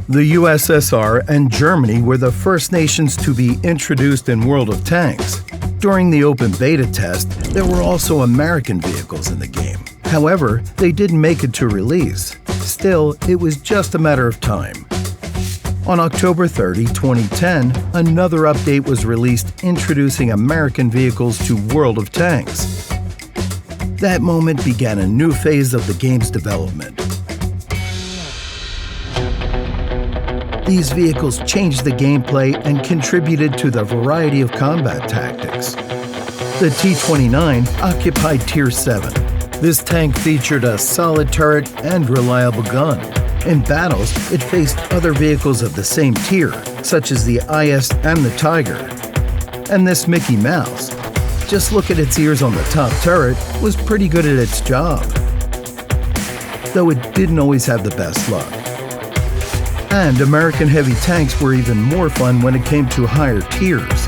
The USSR and Germany were the first nations to be introduced in World of Tanks. During the open beta test, there were also American vehicles in the game. However, they didn't make it to release. Still, it was just a matter of time. On October 30, 2010, another update was released introducing American vehicles to World of Tanks. That moment began a new phase of the game's development. These vehicles changed the gameplay and contributed to the variety of combat tactics. The T-29 occupied Tier 7. This tank featured a solid turret and reliable gun. In battles, it faced other vehicles of the same tier, such as the IS and the Tiger. And this Mickey Mouse, just look at its ears on the top turret, was pretty good at its job. Though it didn't always have the best luck. And American heavy tanks were even more fun when it came to higher tiers.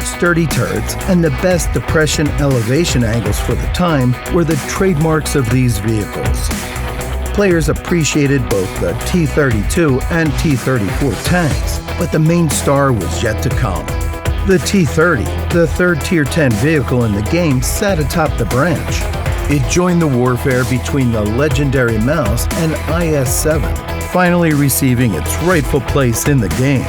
Sturdy turrets and the best depression elevation angles for the time were the trademarks of these vehicles. Players appreciated both the T-32 and T-34 tanks, but the main star was yet to come. The T-30, the third Tier 10 vehicle in the game, sat atop the branch. It joined the warfare between the legendary Mouse and IS-7. Finally receiving its rightful place in the game.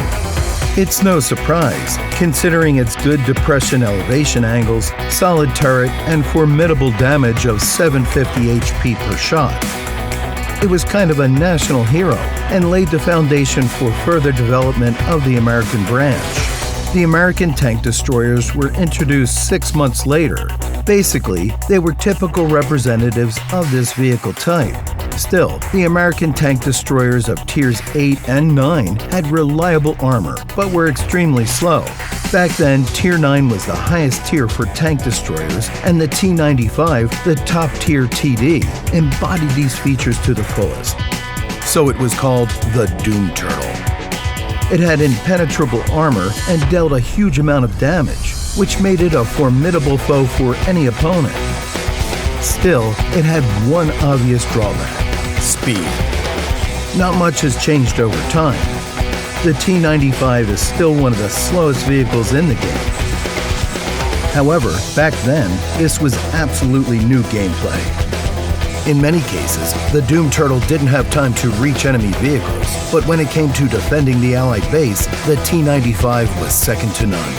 It's no surprise, considering its good depression elevation angles, solid turret, and formidable damage of 750 HP per shot. It was kind of a national hero and laid the foundation for further development of the American branch. The American tank destroyers were introduced 6 months later. Basically, they were typical representatives of this vehicle type. Still, the American tank destroyers of Tiers 8 and 9 had reliable armor, but were extremely slow. Back then, Tier 9 was the highest tier for tank destroyers, and the T-95, the top tier TD, embodied these features to the fullest. So it was called the Doom Turtle. It had impenetrable armor and dealt a huge amount of damage, which made it a formidable foe for any opponent. Still, it had one obvious drawback: speed. Not much has changed over time. The T-95 is still one of the slowest vehicles in the game. However, back then, this was absolutely new gameplay. In many cases, the Doom Turtle didn't have time to reach enemy vehicles, but when it came to defending the Allied base, the T-95 was second to none.